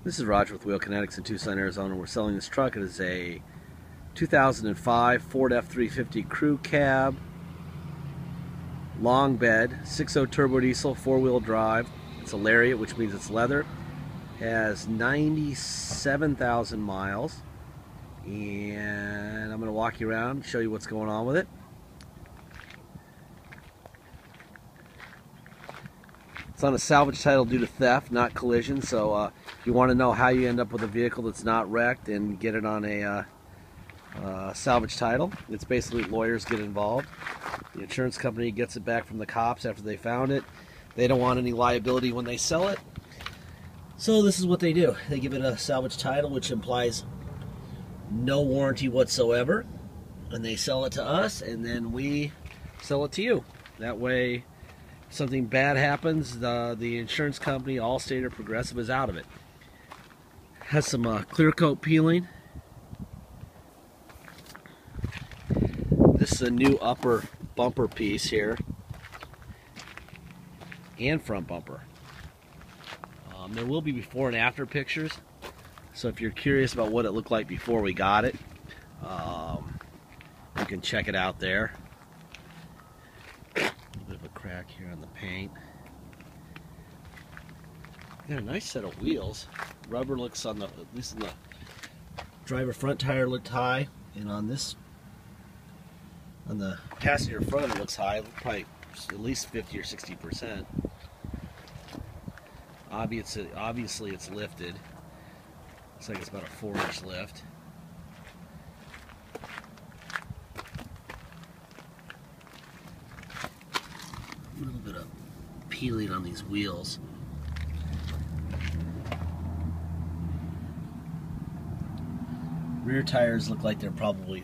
This is Roger with Kinetics in Tucson, Arizona. We're selling this truck. It is a 2005 Ford F350 crew cab, long bed, 6.0 turbo diesel, 4-wheel drive. It's a Lariat, which means it's leather. Has 97,000 miles. And I'm going to walk you around and show you what's going on with it. It's on a salvage title due to theft, not collision, so if you want to know how you end up with a vehicle that's not wrecked and get it on a salvage title, it's basically lawyers get involved. The insurance company gets it back from the cops after they found it. They don't want any liability when they sell it. So this is what they do. They give it a salvage title, which implies no warranty whatsoever. And they sell it to us, and then we sell it to you. That way, if something bad happens, the insurance company, Allstate or Progressive, is out of it. Has some clear coat peeling. This is a new upper bumper piece here, and front bumper. There will be before and after pictures, so if you're curious about what it looked like before we got it, you can check it out there. A little bit of a crack here on the paint. Got a nice set of wheels. Rubber looks on the, at least on the driver front tire looked high, and on this, on the passenger front, it looks high, probably at least 50 or 60%. Obviously it's lifted. Looks like it's about a 4-inch lift. A little bit of peeling on these wheels. Rear tires look like they're probably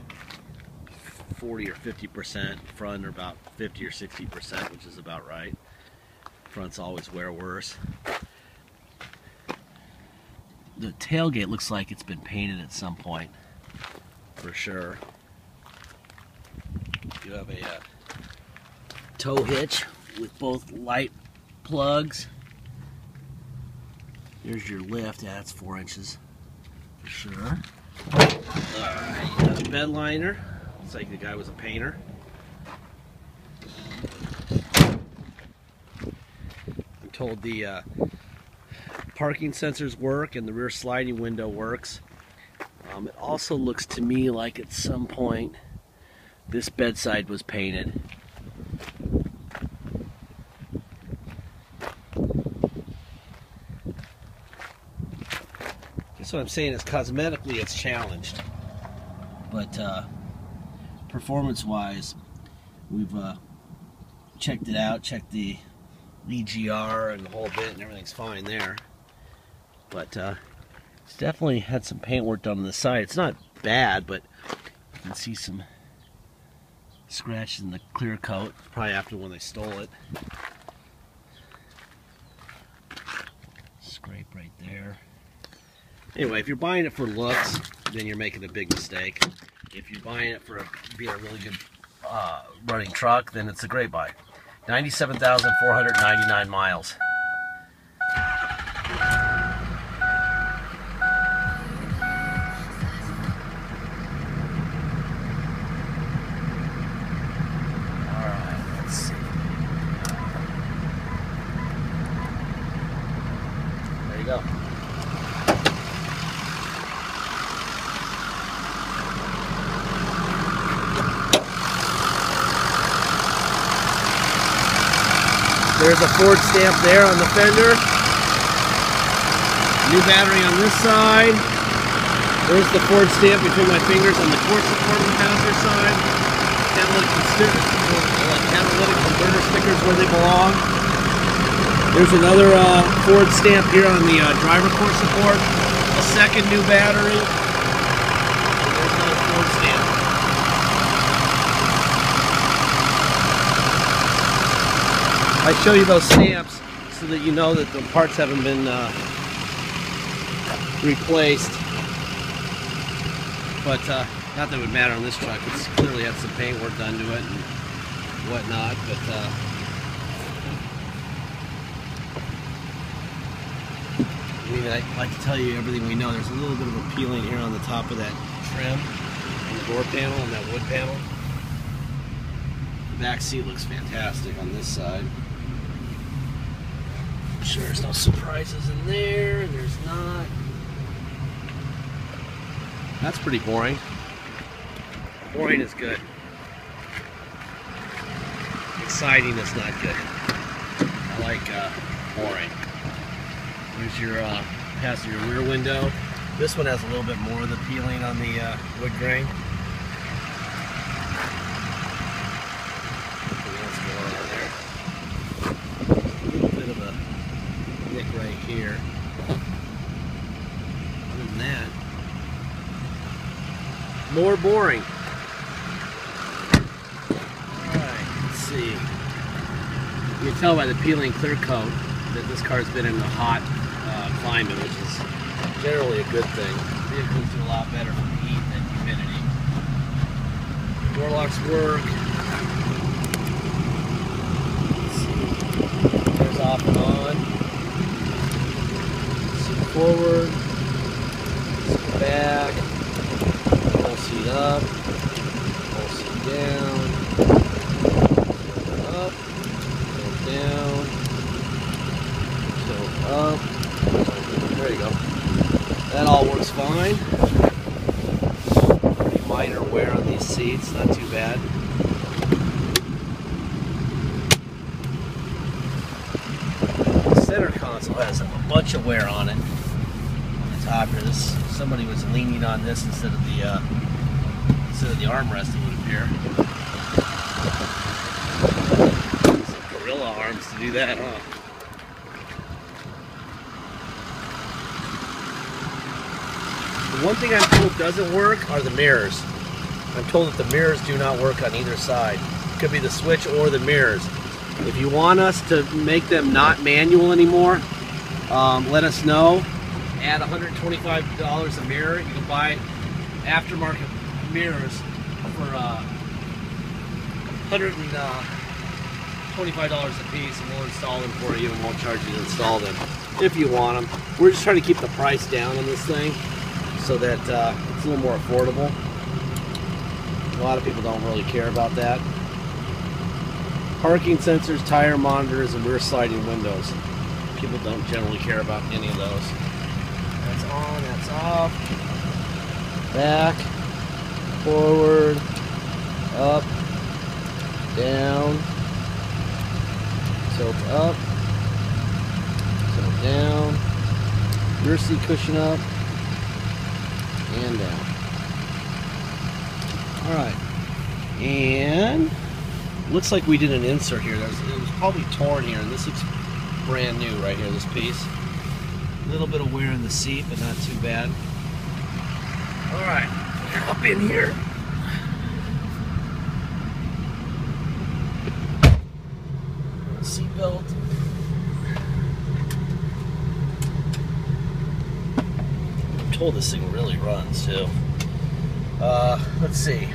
40 or 50%. Front are about 50 or 60%, which is about right. Fronts always wear worse. The tailgate looks like it's been painted at some point, for sure. You have a tow hitch with both light plugs. There's your lift. Yeah, that's 4 inches, for sure. Alright, you got a bed liner. Looks like the guy was a painter. I'm told the parking sensors work and the rear sliding window works. It also looks to me like at some point this bedside was painted. Guess what I'm saying is cosmetically it's challenged, but performance-wise, we've checked it out, checked the EGR and the whole bit, and everything's fine there. But it's definitely had some paint work done on the side. It's not bad, but you can see some scratches in the clear coat, probably after when they stole it. Scrape right there. Anyway, if you're buying it for looks, then you're making a big mistake. If you're buying it for being a really good running truck, then it's a great buy. 97,499 miles. There you go. There's a Ford stamp there on the fender. New battery on this side. There's the Ford stamp between my fingers on the core support on the passenger side. Catalytic converter stickers where they belong. There's another Ford stamp here on the driver core support. A second new battery. And there's another Ford stamp. I show you those stamps so that you know that the parts haven't been replaced. But not that it would matter on this truck. It's clearly had some paint work done to it and whatnot. But I mean, thing that I like to tell you everything we know. There's a little bit of a peeling here on the top of that trim on the door panel and that wood panel. The back seat looks fantastic on this side. I'm sure there's no surprises in there. There's not. That's pretty boring. Boring is good. Exciting is not good. I like boring. Here's your passenger rear window. This one has a little bit more of the peeling on the wood grain. A little bit of a nick right here. Other than that, more boring. Alright, let's see. You can tell by the peeling clear coat that this car's been in a hot climate, which is generally a good thing. Vehicles do a lot better from heat than humidity. Door locks work. Let's see. Doors off and on. Seat forward. Seat back. Whole seat up. Whole seat down. Up. Down. Tilt up. There you go. That all works fine. Pretty minor wear on these seats, not too bad. The center console has a bunch of wear on it. On the top here, somebody was leaning on this instead of the armrest, it would appear. Some gorilla arms to do that, huh? The one thing I'm told doesn't work are the mirrors. I'm told that the mirrors do not work on either side. It could be the switch or the mirrors. If you want us to make them not manual anymore, let us know. Add $125 a mirror. You can buy aftermarket mirrors for $125 a piece, and we'll install them for you and won't charge you to install them if you want them. We're just trying to keep the price down on this thing, so that it's a little more affordable. A lot of people don't really care about that. Parking sensors, tire monitors, and rear sliding windows. People don't generally care about any of those. That's on, that's off. Back, forward, up, down, tilt up, tilt down, rear seat cushion up, and down. Alright, and looks like we did an insert here. It was probably torn here, and this looks brand new right here, this piece. A little bit of wear in the seat, but not too bad. Alright, up in here. Seat belt. I'm told this thing really runs too. Let's see.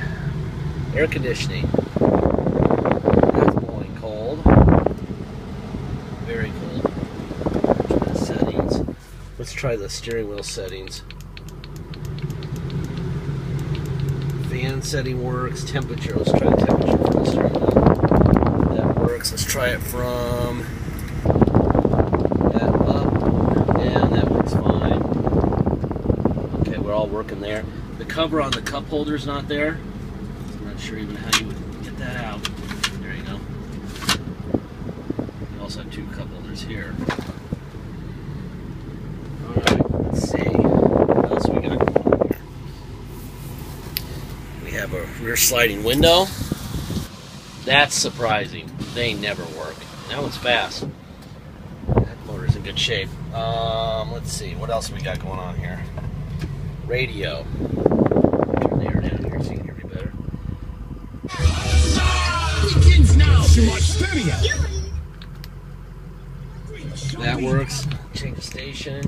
Air conditioning. That's blowing cold. Very cold. Settings. Let's try the steering wheel settings. Fan setting works. Temperature. Let's try the temperature for the steering wheel. That works. Let's try it from that up, and that works fine. Okay, we're all working there. The cover on the cup holder's not there. I'm not sure even how you would get that out. There you go. You also have two cup holders here. Alright, let's see. What else we got going on here? We have a rear sliding window. That's surprising. They never work. That one's fast. That motor's in good shape. Let's see. What else we got going on here? Radio. Turn the air down here so you can hear me better. That works. Change the station.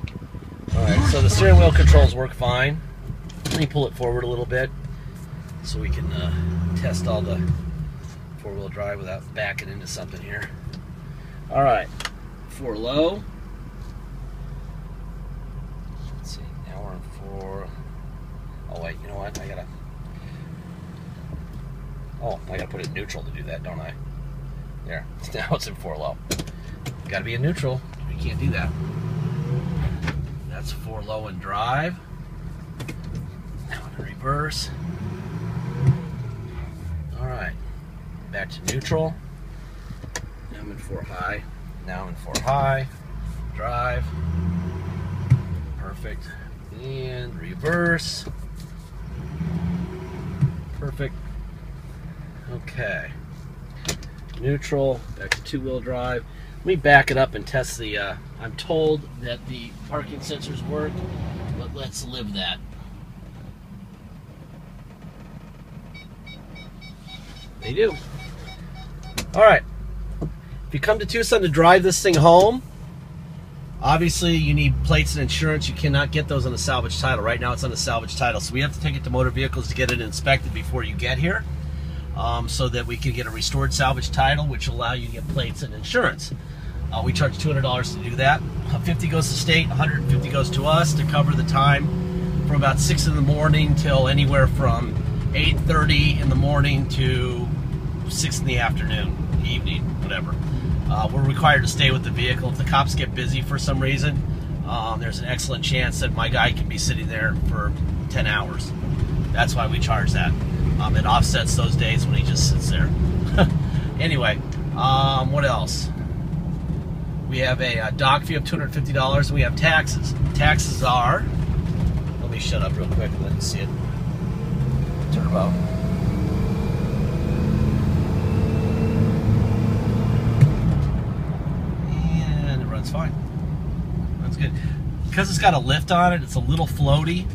Alright, so the steering wheel controls work fine. Let me pull it forward a little bit so we can test all the four-wheel drive without backing into something here. Alright, for low. Now we're in 4. Oh wait, you know what? I gotta put it in neutral to do that, don't I? There. Now it's in 4 low. Gotta be in neutral. You can't do that. That's 4 low and drive. Now in reverse. Alright. Back to neutral. Now I'm in 4 high. Now I'm in 4 high. Drive. Perfect. And reverse. Perfect. Okay. Neutral. Back to 2-wheel drive. Let me back it up and test the, I'm told that the parking sensors work, but let's live that. They do. Alright. If you come to Tucson to drive this thing home, obviously you need plates and insurance. You cannot get those on a salvage title. Right now it's on a salvage title, so we have to take it to Motor Vehicles to get it inspected before you get here, so that we can get a restored salvage title, which will allow you to get plates and insurance. We charge $200 to do that. $50 goes to state, $150 goes to us to cover the time from about 6 in the morning till anywhere from 8:30 in the morning to 6 in the afternoon, evening, whatever. We're required to stay with the vehicle. If the cops get busy for some reason, there's an excellent chance that my guy can be sitting there for 10 hours. That's why we charge that. It offsets those days when he just sits there. Anyway, what else? We have a dock fee of $250, and we have taxes. Taxes are, let me shut up real quick and let you see it. Turbo. And it runs fine. Runs good. Because it's got a lift on it, it's a little floaty,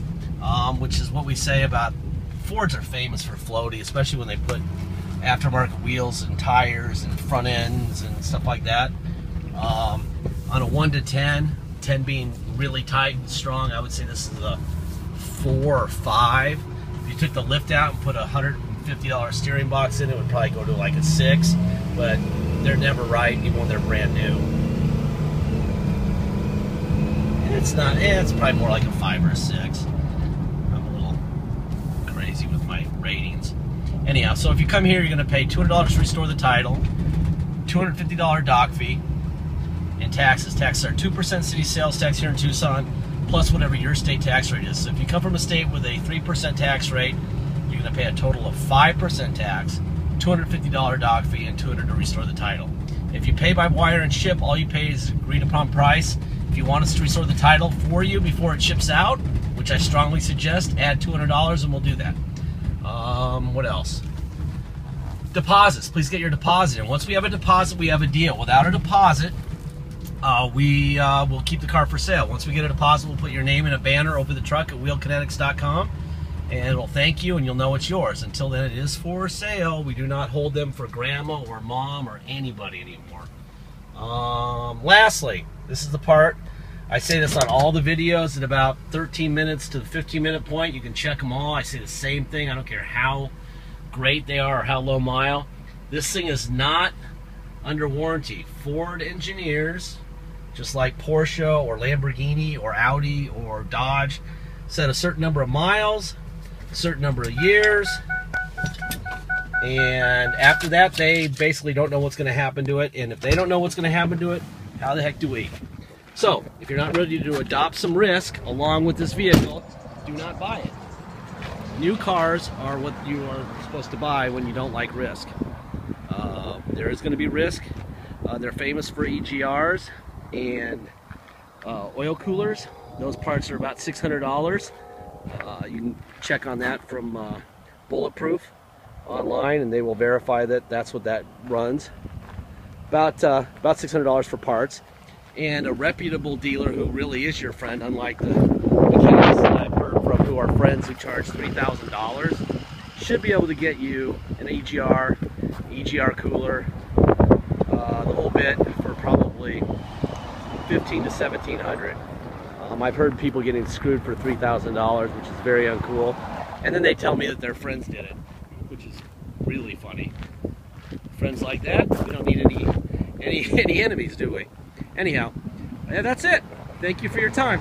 which is what we say about Fords are famous for floaty, especially when they put aftermarket wheels and tires and front ends and stuff like that. On a 1 to 10, 10 being really tight and strong, I would say this is a 4 or 5. If you took the lift out and put a $150 steering box in, it would probably go to like a 6, but they're never right, even when they're brand new. It's not, it's probably more like a 5 or a 6. I'm a little crazy with my ratings. Anyhow, so if you come here, you're going to pay $200 to restore the title, $250 dock fee, and taxes. Taxes are 2% city sales tax here in Tucson, plus whatever your state tax rate is. So if you come from a state with a 3% tax rate, you're going to pay a total of 5% tax, $250 dock fee, and $200 to restore the title. If you pay by wire and ship, all you pay is agreed upon price. If you want us to restore the title for you before it ships out, which I strongly suggest, add $200 and we'll do that. What else? Deposits. Please get your deposit in. Once we have a deposit, we have a deal. Without a deposit, we will keep the car for sale. Once we get a deposit, we'll put your name in a banner over the truck at wheelkinetics.com, and it'll thank you, and you'll know it's yours. Until then, it is for sale. We do not hold them for grandma or mom or anybody anymore. Lastly, this is the part, I say this on all the videos at about 13 minutes to the 15-minute point. You can check them all. I say the same thing. I don't care how great they are or how low mile. This thing is not under warranty. Ford engineers, just like Porsche or Lamborghini or Audi or Dodge, set a certain number of miles, a certain number of years, and after that they basically don't know what's going to happen to it. And if they don't know what's going to happen to it, how the heck do we? So if you're not ready to adopt some risk along with this vehicle, do not buy it. New cars are what you are supposed to buy when you don't like risk. There is going to be risk. They're famous for EGRs and oil coolers. Those parts are about $600. You can check on that from Bulletproof online, and they will verify that that's what that runs. About $600 for parts. And a reputable dealer who really is your friend, unlike the mechanics that I've heard from who are friends who charge $3,000, should be able to get you an EGR cooler, the whole bit, for probably $1,500 to $1,700. I've heard people getting screwed for $3,000, which is very uncool. And then they tell me that their friends did it, which is really funny. Friends like that, we don't need any enemies, do we? Anyhow, that's it. Thank you for your time.